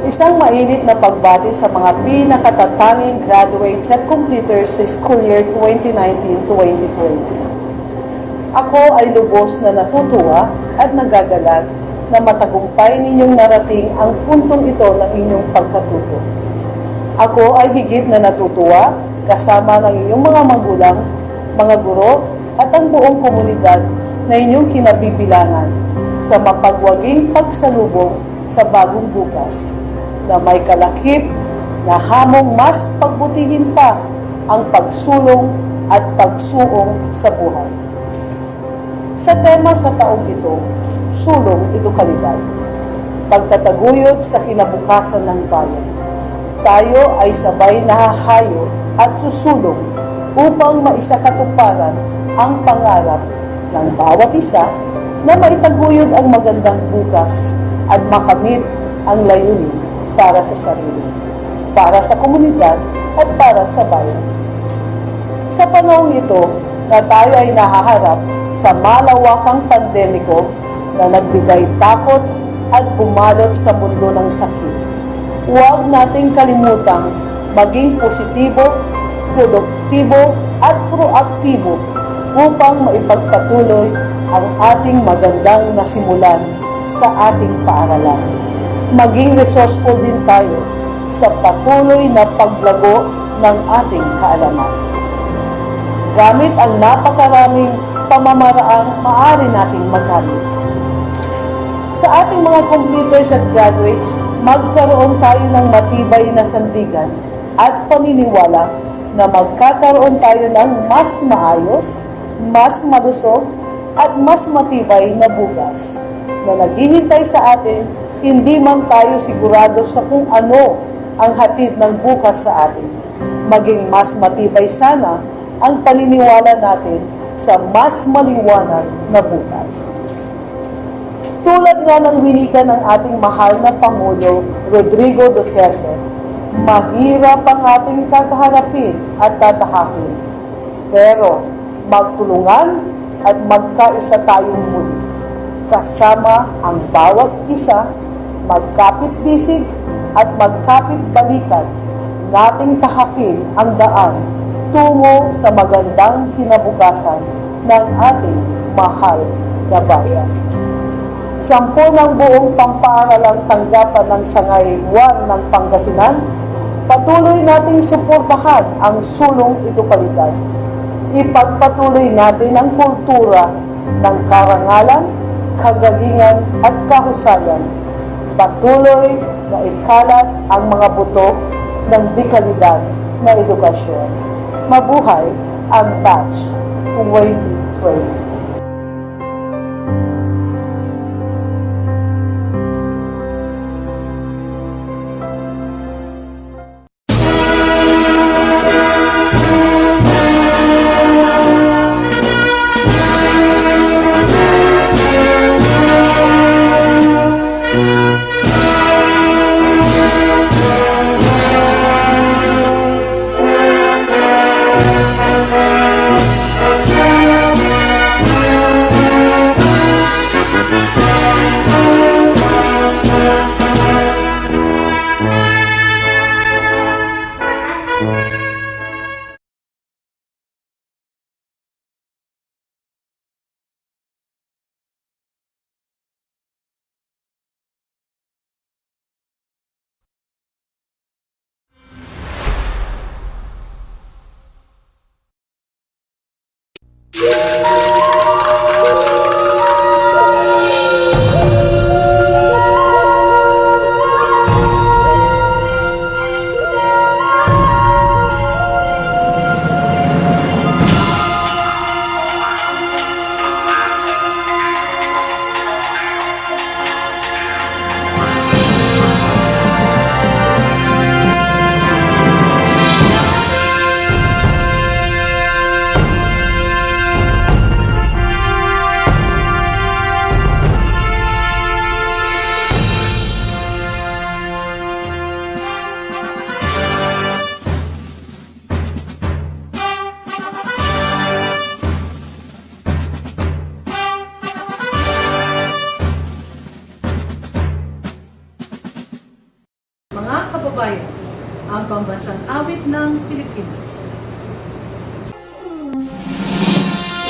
Isang mainit na pagbati sa mga pinakatatanging graduates at completers sa school year 2019-2020. Ako ay lubos na natutuwa at nagagalag na matagumpay ninyong narating ang puntong ito ng inyong pagkatuto. Ako ay higit na natutuwa kasama ng inyong mga magulang, mga guro at ang buong komunidad na inyong kinabibilangan sa mapagwaging pagsalubong sa bagong bukas na may kalakip na hamong mas pagbutihin pa ang pagsulong at pagsuong sa buhay. Sa tema sa taong ito, sulong edukalidad, pagtataguyod sa kinabukasan ng bayan. Tayo ay sabay nahahayo at susulong upang maisakatuparan ang pangarap ng bawat isa na maitaguyod ang magandang bukas at makamit ang layunin para sa sarili, para sa komunidad at para sa bayan. Sa panahong ito na tayo ay nahaharap sa malawakang pandemiko na nagbigay takot at bumalot sa mundo ng sakit, huwag nating kalimutang maging positibo, produktibo at proaktibo upang maipagpatuloy ang ating magandang nasimulan sa ating paaralan. Maging resourceful din tayo sa patuloy na paglago ng ating kaalaman. Gamit ang napakaraming pamamaraang maaari nating magamit. Sa ating mga completers at graduates, magkaroon tayo ng matibay na sandigan at paniniwala na magkakaroon tayo ng mas maayos, mas malusog, at mas matibay na bukas na naghihintay sa atin. Hindi man tayo sigurado sa kung ano ang hatid ng bukas sa atin. Maging mas matibay sana ang paniniwala natin sa mas maliwanag na bukas. Tulad nga ng winika ng ating mahal na Pangulo, Rodrigo Duterte, mahirap ang ating kakaharapin at tatahakin. Pero magtulungan at magkaisa tayong muli. Kasama ang bawat isa, magkapit-bisig at magkapit-balikan, nating tahakin ang daan tungo sa magandang kinabukasan ng ating mahal na bayan. 10 ng buong pampaaralang tanggapan ng sangayuan ng Pangasinan, patuloy nating suportahan ang sulong edukalidad. Ipagpatuloy natin ang kultura ng karangalan, kagalingan at kahusayan. Patuloy na ikalat ang mga buto ng dekalidad na edukasyon. Mabuhay ang batch 2020. mga kababayan, ang pambansang awit ng Pilipinas.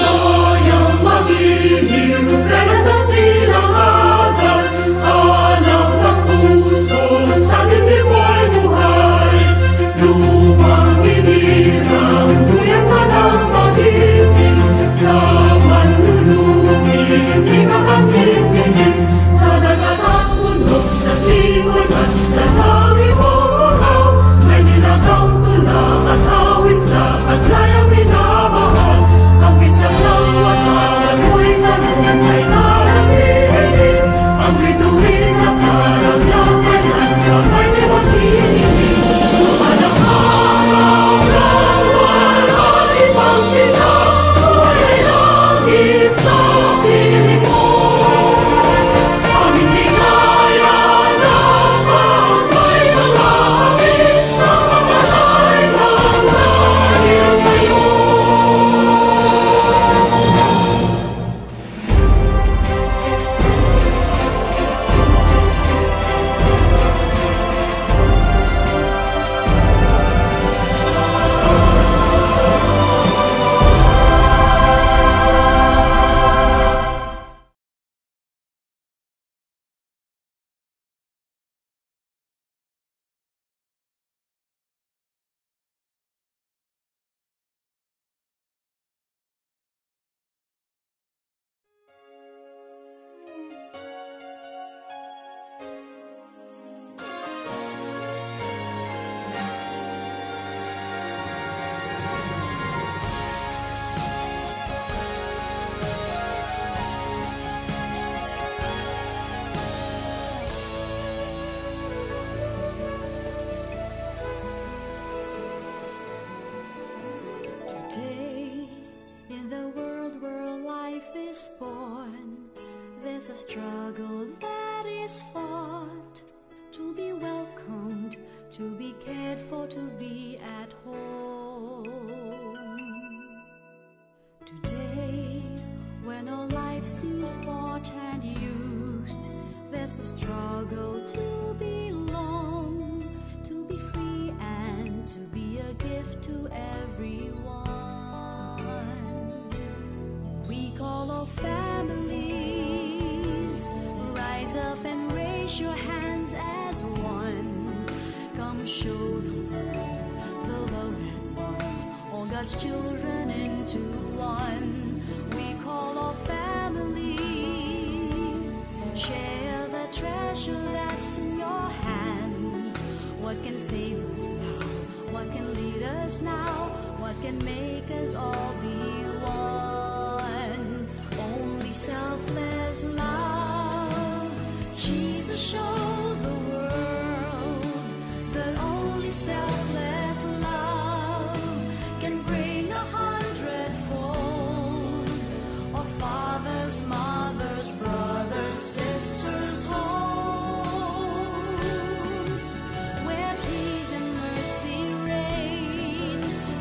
Tayong magiliw, pera sa silanganan, anak ng puso, sa dibdib ay buhay. Lumang hinirang, duyan ka ng pag-ibig, sa manlulupig, di ka masisingin. Sa dagat at bundok, sa simoy at sa langit mong uraw, may nilagang tula at awit sa paglayang minamahal. Ang bisang ng watawan mo'y ganun ay narating, ang bituin na parang niyang kailan ka may di maghihiling. Walang araw ng walang ibang sinabi ay langit sa piling mo. Ang hindi kaya ng pagkay ng langit, namamalay ng dahil sa'yo. Today, in the world where life is born, there's a struggle that is fought to be welcomed, to be cared for, to be at home. Today, when all life seems bought and used, there's a struggle to belong, to be free and to be a gift to everyone. We call all families, rise up and raise your hands as one. Come show the world the love that bonds all God's children into one. We call all families, share the treasure that's in your hands. What can save us now? What can lead us now? What can make us all be one? Only selfless love. Jesus showed the world that only selfless love can bring 100-fold of fathers, mothers, brothers, sisters, homes, where peace and mercy reign,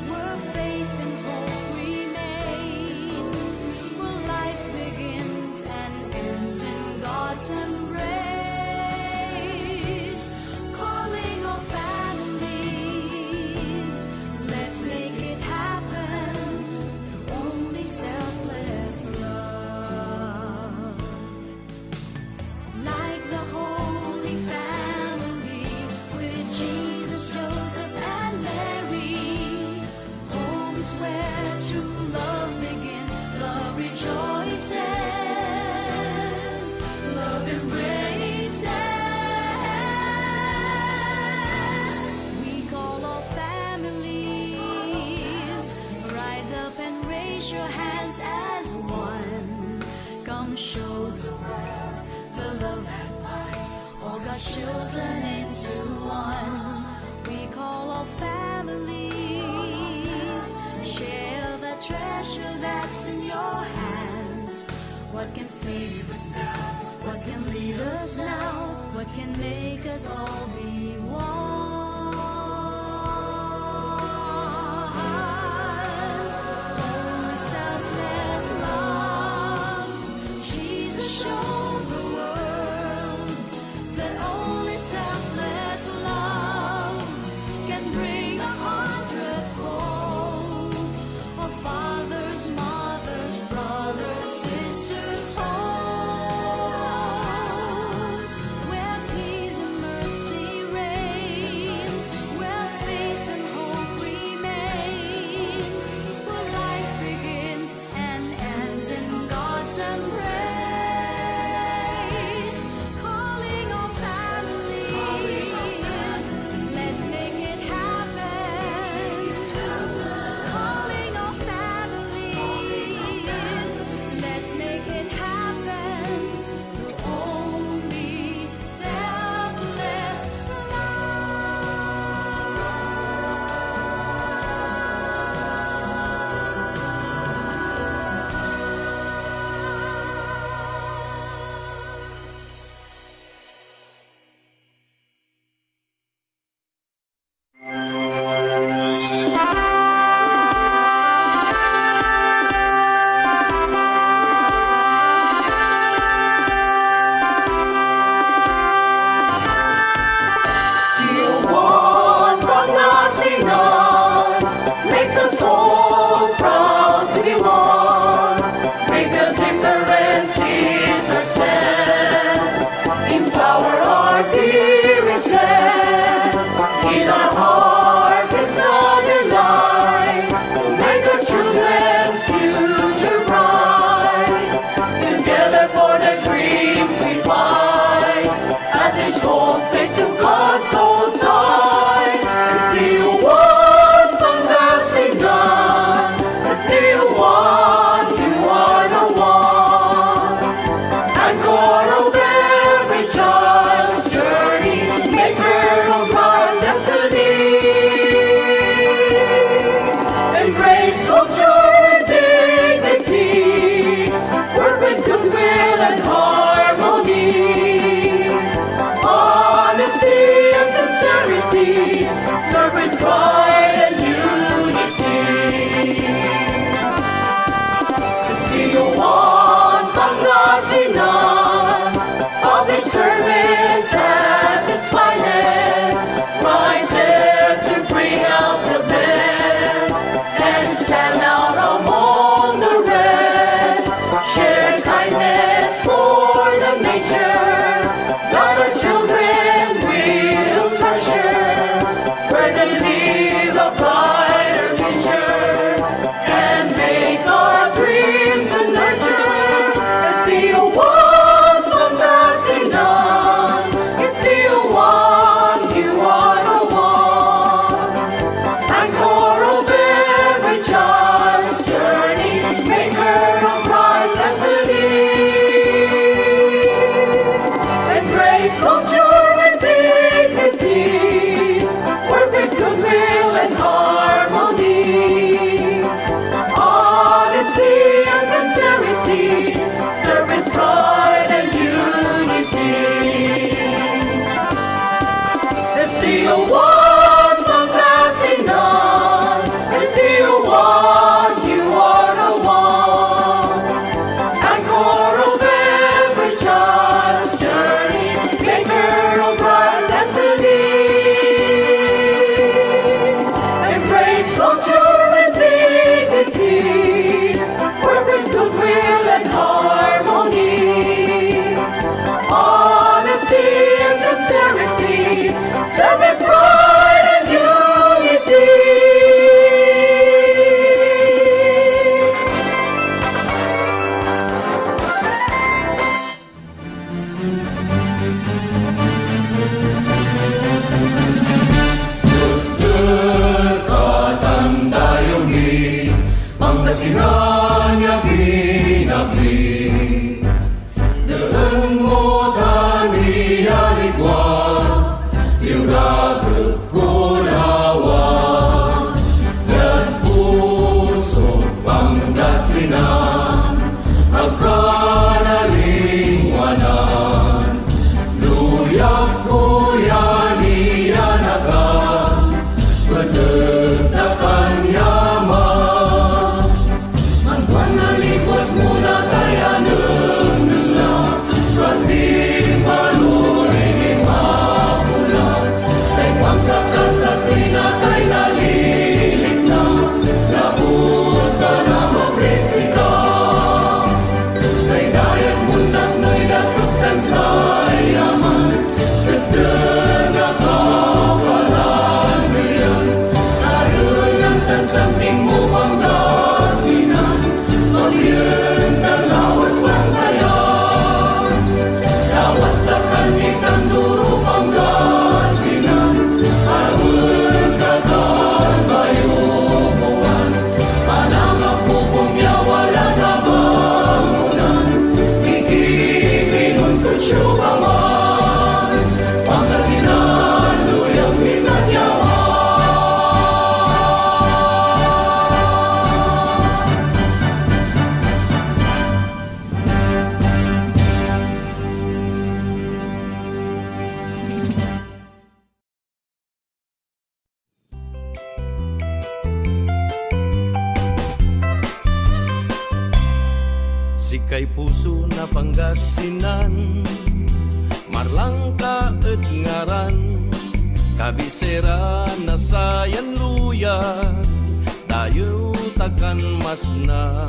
where faith and hope remain, where life begins and ends in God's embrace. Calling all families, let's make it happen through only selfless love. Like the Holy Family with Jesus, Joseph, and Mary, home is where true love begins. Love rejoices, love embraces. We call all families, rise up and raise your hands as one. Come show the world the love that binds all God's children into one. We call all families, share the treasure that's in your hands. What can save us now? What can lead us now? What can make us all be one? Only selfless love. Jesus showed the world that only selfless love serve with pride and unity. Castillo 1, Pangasinan, public service at its finest, right there to bring out the best and stand out among the rest. Share kindness for the nature that our children will treasure, where they live a brighter future and make our dreams to nurture. Castillo 1, Pangasinan, Castillo 1, you are the one. Anchor of every child's journey, maker of bright destiny. Embrace culture with dignity, work with goodwill and harmony. Honesty and sincerity, serve with pride and unity. Castillo 1, Pangasinan, Castillo 1, you are the one. Anchor of every child's journey, maker of bright destiny. Embrace culture with dignity, work with goodwill and harmony. Honesty and sincerity, serve with pride and unity. Dekatan dayungi, Pangasinan ya binabi. Deun mo tani yaligwas, iuragep ko lawas. Dan puso Pangasinan, agkanalingwanan. Luyak ko yani yanagan, bedegtakan yaman. Mantuan nalikwas mula tayanan nila, kasih maluring mapula. Say pagkakasakti na kay nalilig na, labot ka na mabresika. Say dayag mundak na'y datuktan sa yaman, sedang nakapalan ngayon. Karoon ang tansamping mo Pangasinan, pagyan talawas Bantayan. Lawas takan ikang duro Pangasinan, arwen takan bayubuan. Panangap mo kung yawala na bangunan, ikikinon ko syubaman. Pangasinan, luyang minanyaman. Sikay puso na Pangasinan, marlang ka et ngaran, kabisera na sayan luya, tayo takan mas na,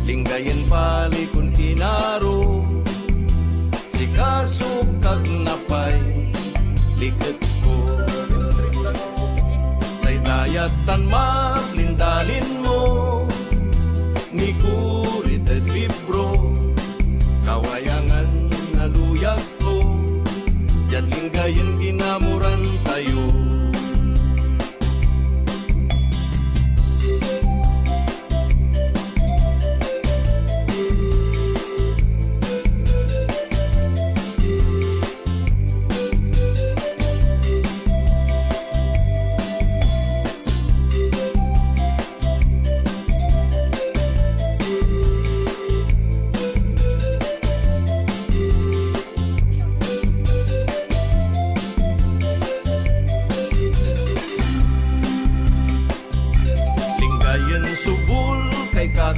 linggayin pali kun inaro, sikasukag napay, liket ko. Say dayatan maglindalin mo, ni kurit at libro, kawayangan na luyag ko, diyan linggayin ginamuran tayo.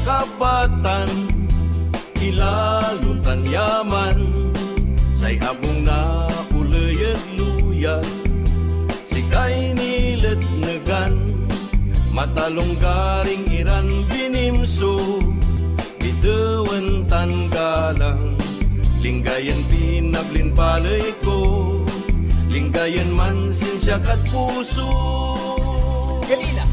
kabatan, ilalutan yaman, say abong na ulayag luyag, sikay nilet negan, matalong garing iran binimso, bitawen tan galang, linggayan pinablin palay ko, linggayan man sinsya kat puso. Galila.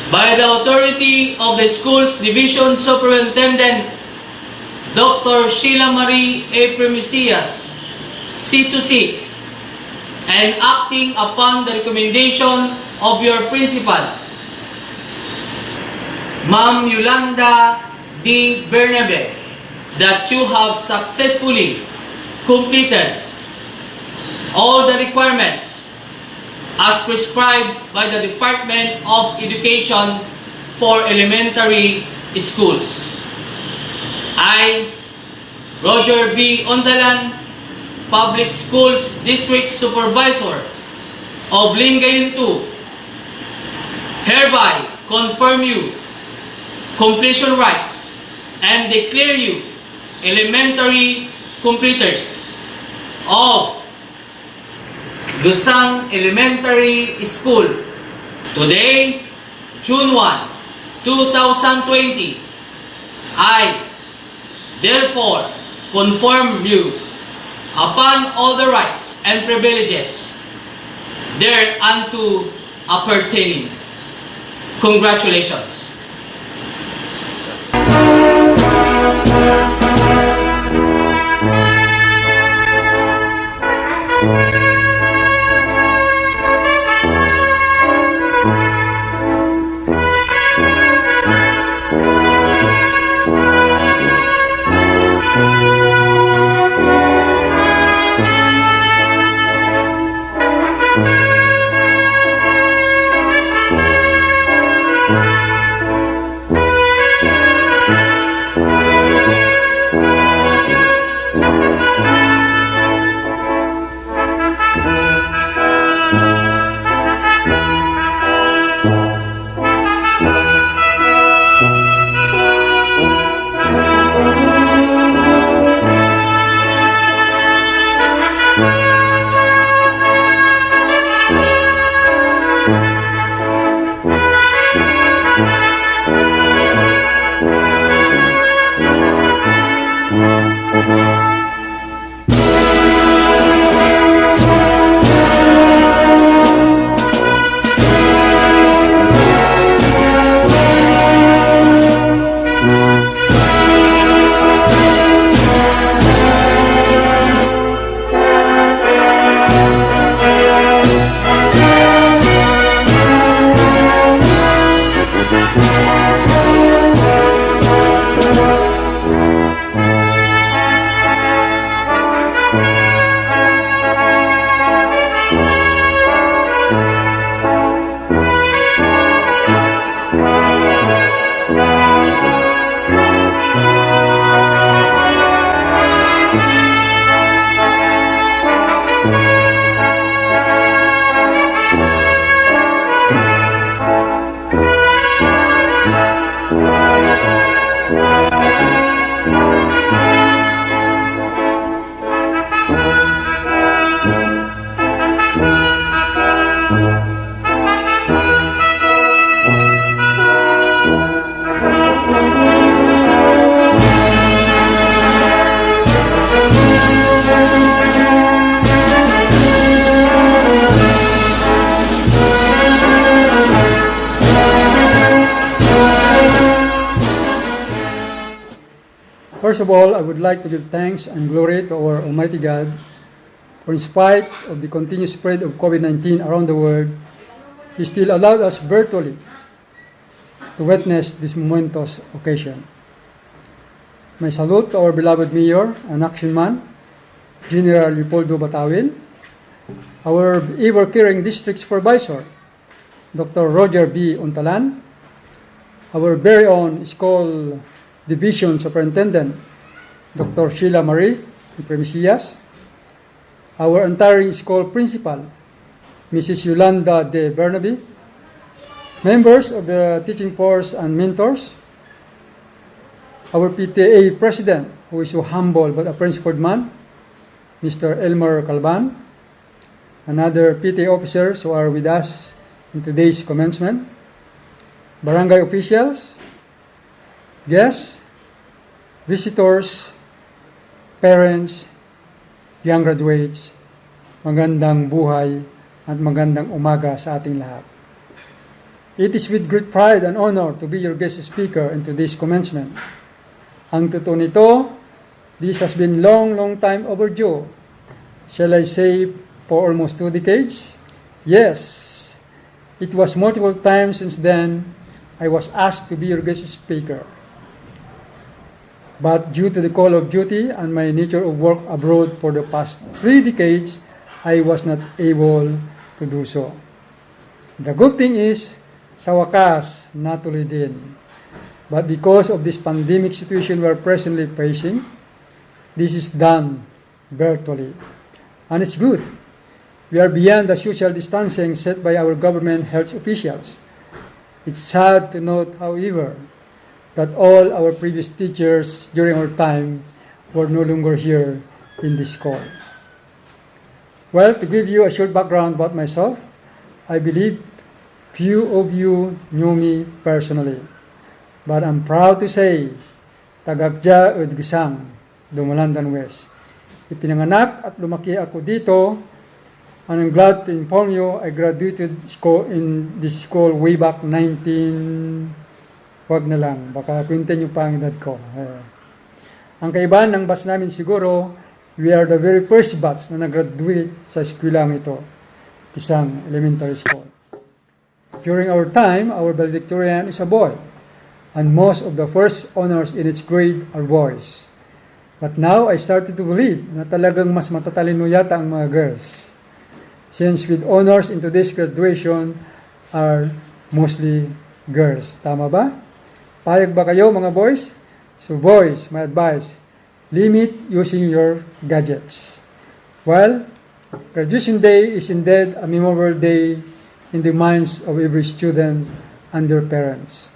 By the authority of the school's division superintendent, Dr. Sheila Marie A. Primicias, C6, and acting upon the recommendation of your principal, Ma'am Yolanda D. Bernabe, that you have successfully completed all the requirements as prescribed by the Department of Education for elementary schools. I, Roger B. Ondalan, Public Schools District Supervisor of Lingayen 2, hereby confirm you completion rights and declare you elementary completers of Guesang Elementary School. Today, June 1, 2020, I therefore confirm you upon all the rights and privileges thereunto appertaining. Congratulations. First of all, I would like to give thanks and glory to our Almighty God, for in spite of the continued spread of COVID-19 around the world, He still allowed us virtually to witness this momentous occasion. My salute to our beloved Mayor and Action Man, General Leopoldo Batawil, our ever-caring District Supervisor, Dr. Roger B. Untalan, our very own School Division Superintendent, Dr. Sheila Marie Premisias, our entire school principal, Mrs. Yolanda de Bernabe, members of the teaching force and mentors, our PTA president, who is so humble but a principled man, Mr. Elmer Calban, and other PTA officers who are with us in today's commencement, barangay officials, guests, visitors, parents, young graduates, magandang buhay at magandang umaga sa ating lahat. It is with great pride and honor to be your guest speaker in today's commencement. Ang totoo nito, this has been long time overdue. Shall I say for almost 2 decades? Yes, it was multiple times since then I was asked to be your guest speaker. But due to the call of duty and my nature of work abroad for the past 3 decades, I was not able to do so. The good thing is, sa wakas, natuloy din. But because of this pandemic situation we are presently facing, this is done virtually. And it's good. We are beyond the social distancing set by our government health officials. It's sad to note, however, that all our previous teachers during our time were no longer here in this school. Well, to give you a short background about myself, I believe few of you knew me personally. But I'm proud to say, tagagja od guesang, Dumalandan West. Ipinanganak at lumaki ako dito, and I'm glad to inform you I graduated in this school way back 19... Wag na lang, baka kwintin nyo pa ang edad ko. Ang kaibahan ng batch namin siguro, we are the very first batch na nag-graduate sa eskwelaang ito, Guesang Elementary School. During our time, our valedictorian is a boy, and most of the first honors in its grade are boys. But now, I started to believe na talagang mas matatalino yata ang mga girls, since with honors in today's graduation are mostly girls. Tama ba? Payag ba kayo mga boys? So boys, my advice, limit using your gadgets. Well, graduation day is indeed a memorable day in the minds of every student and their parents.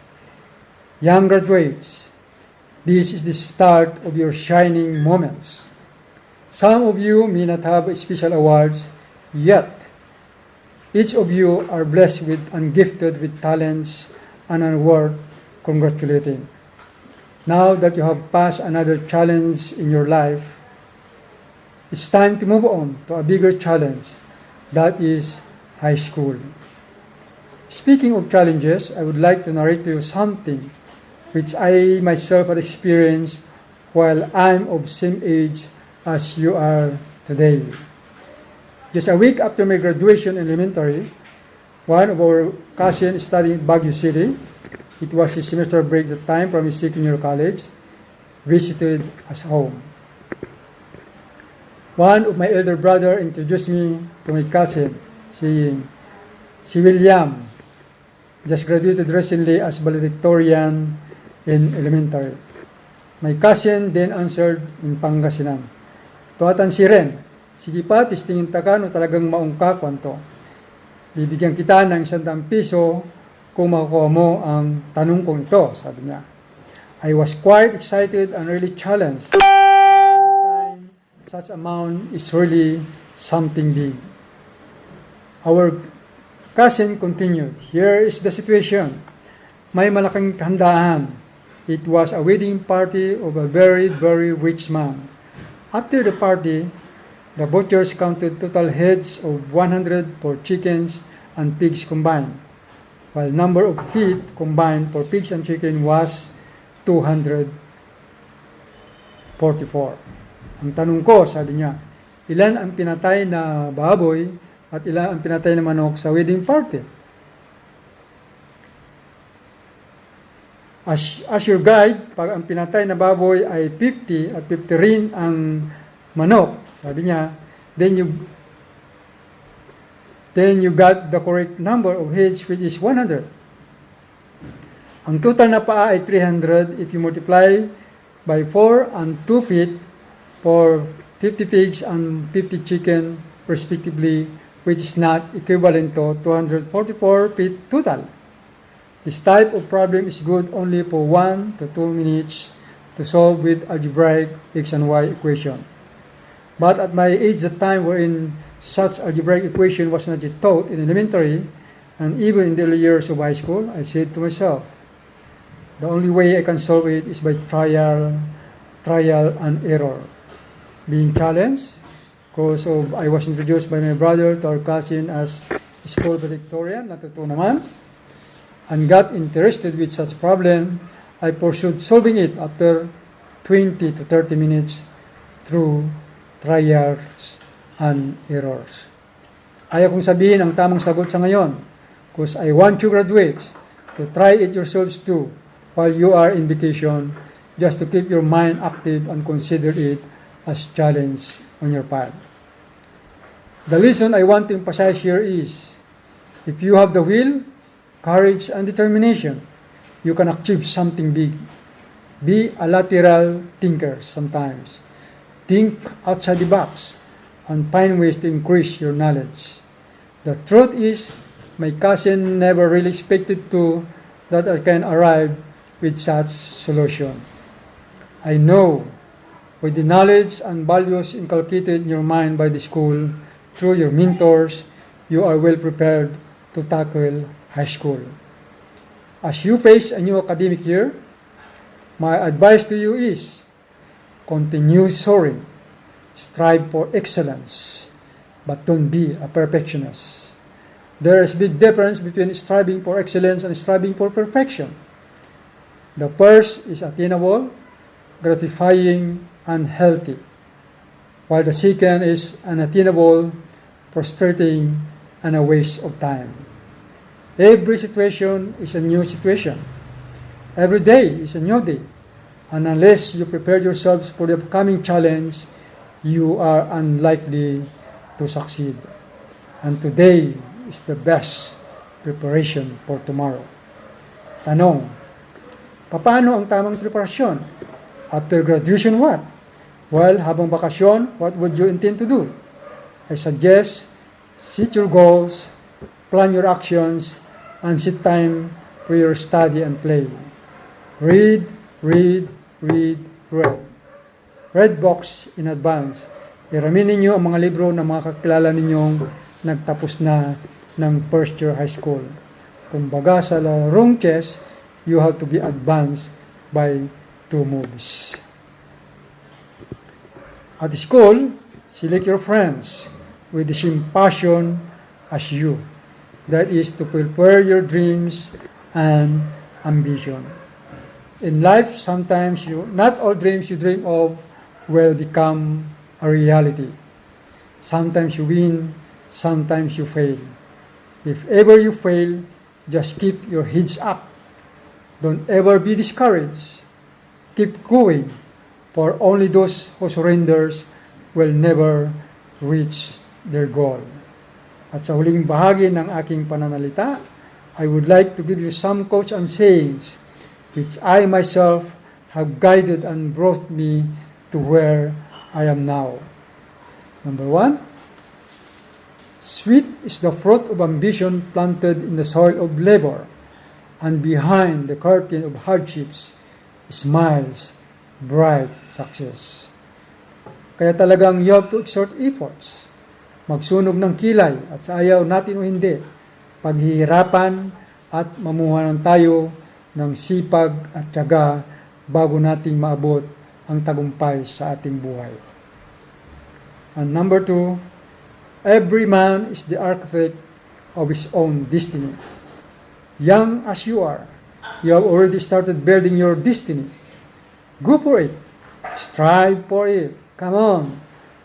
Young graduates, this is the start of your shining moments. Some of you may not have special awards, yet each of you are blessed with and gifted with talents and are worth congratulating. Now that you have passed another challenge in your life, it's time to move on to a bigger challenge, that is high school. Speaking of challenges, I would like to narrate to you something which I myself had experienced while I'm of same age as you are today. Just a week after my graduation in elementary, one of our cousins studying in Baguio City, it was his semester break that time from his senior college, visited us home. One of my elder brother introduced me to my cousin, saying, si William just graduated recently as valedictorian in elementary. My cousin then answered in Pangasinan, tuwatan si Ren, sige pa, testingin ta ka no talagang maungka kwanto. Bibigyan kita ng 100 piso kung makukuha mo ang tanong kong ito, sabi niya. I was quite excited and really challenged. At the time, such amount is really something big. Our cousin continued, here is the situation. May malaking handaan. It was a wedding party of a very rich man. After the party, the butchers counted total heads of 100 for chickens and pigs combined, while number of feet combined for pigs and chicken was 244. Ang tanong ko, sabi niya, ilan ang pinatay na baboy at ilan ang pinatay na manok sa wedding party? As your guide, pag ang pinatay na baboy ay 50 at 50 rin ang manok, sabi niya, then you got the correct number of heads, which is 100. Ang total na paa ay 300 if you multiply by 4 and 2 feet for 50 pigs and 50 chicken respectively, which is not equivalent to 244 feet total. This type of problem is good only for 1 to 2 minutes to solve with algebraic x and y equation. But at my age, the time wherein such algebraic equation was not yet taught in elementary, and even in the early years of high school, I said to myself, the only way I can solve it is by trial and error. Being challenged, because I was introduced by my brother to our cousin as school valedictorian, natuto naman, and got interested with such problem, I pursued solving it after 20 to 30 minutes through trials and errors. Ayaw kong sabihin ang tamang sagot sa ngayon, because I want you graduates to try it yourselves too while you are in vacation, just to keep your mind active and consider it as challenge on your path. The lesson I want to emphasize here is, if you have the will, courage, and determination, you can achieve something big. Be a lateral thinker sometimes. Think outside the box and find ways to increase your knowledge. The truth is, my cousin never really expected to that I can arrive with such solution. I know with the knowledge and values inculcated in your mind by the school through your mentors, you are well prepared to tackle high school. As you face a new academic year, my advice to you is continue soaring, strive for excellence, but don't be a perfectionist. There is a big difference between striving for excellence and striving for perfection. The first is attainable, gratifying, and healthy, while the second is unattainable, frustrating, and a waste of time. Every situation is a new situation. Every day is a new day. And unless you prepare yourselves for the upcoming challenge, you are unlikely to succeed. And today is the best preparation for tomorrow. Tanong, paano ang tamang preparasyon? After graduation, what? Well, habang bakasyon, what would you intend to do? I suggest, set your goals, plan your actions, and set time for your study and play. Read. Read books in advance. Iramin ninyo ang mga libro ng mga kakilala ninyong nagtapos na ng first year high school. Kumbaga sa larong chess, you have to be advanced by 2 moves. At school, select your friends with the same passion as you. That is to fulfill your dreams and ambition. In life, sometimes not all dreams you dream of will become a reality. Sometimes you win, sometimes you fail. If ever you fail, just keep your heads up. Don't ever be discouraged. Keep going, for only those who surrenders will never reach their goal. At sa huling bahagi ng aking pananalita, I would like to give you some quotes and sayings which I myself have guided and brought me to where I am now. Number 1, sweet is the fruit of ambition planted in the soil of labor, and behind the curtain of hardships smiles bright success. Kaya talagang you have to exert efforts, magsunog ng kilay at sa ayaw natin o hindi, paghihirapan at mamuhanan tayo ng sipag at tiyaga bago nating maabot ang tagumpay sa ating buhay. And number 2, every man is the architect of his own destiny. Young as you are, you have already started building your destiny. Go for it. Strive for it. Come on.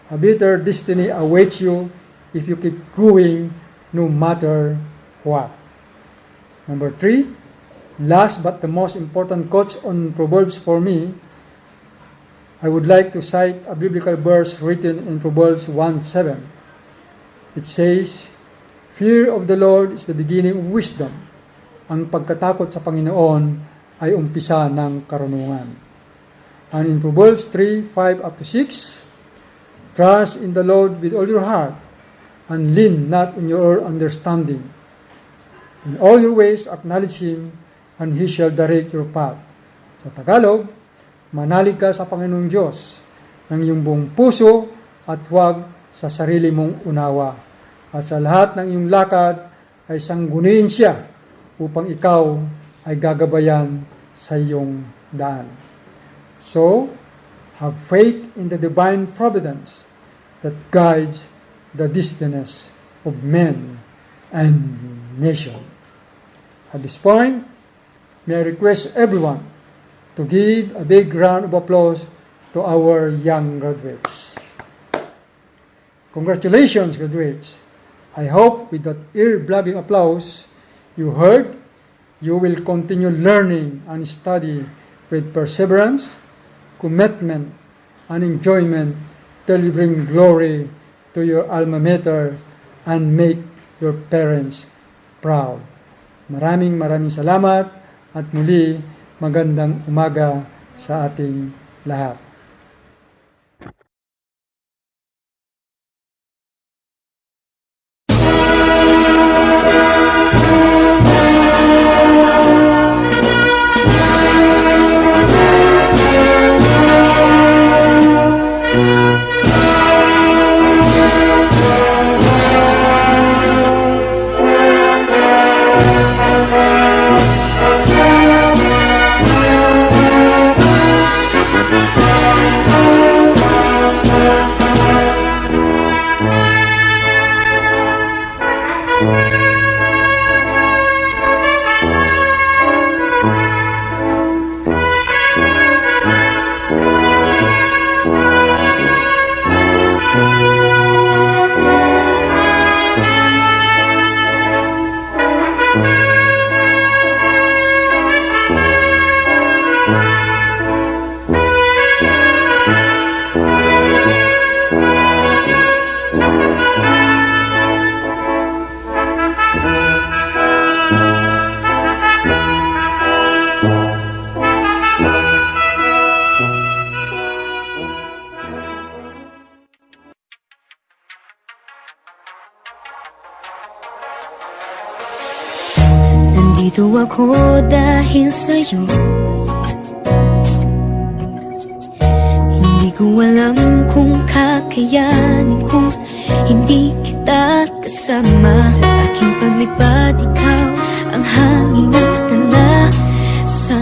A better destiny awaits you if you keep going no matter what. Number 3, Last but the most important quotes on Proverbs for me, I would like to cite a biblical verse written in Proverbs 1:7. It says, "Fear of the Lord is the beginning of wisdom." Ang pagkatakot sa Panginoon ay umpisa ng karunungan. And in Proverbs 3:5 up to 6, "Trust in the Lord with all your heart, and lean not on your understanding. In all your ways acknowledge Him, and He shall direct your path." Sa Tagalog, manalig ka sa Panginoong Diyos ng iyong buong puso at huwag sa sarili mong unawa. At sa lahat ng iyong lakad ay sangguniin siya upang ikaw ay gagabayan sa iyong daan. So, have faith in the divine providence that guides the destinies of men and nation. At this point, may I request everyone to give a big round of applause to our young graduates. Congratulations, graduates. I hope with that ear-blogging applause you heard, you will continue learning and study with perseverance, commitment, and enjoyment till you bring glory to your alma mater and make your parents proud. Maraming salamat at muli magandang umaga sa ating lahat. Nandito ako dahil sa'yo. Hindi ko alam kung kakayanin kung hindi kita kasama. Sa aking paglipad, ikaw ang hangin na dala sa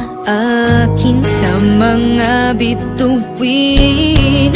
akin sa mga bituin.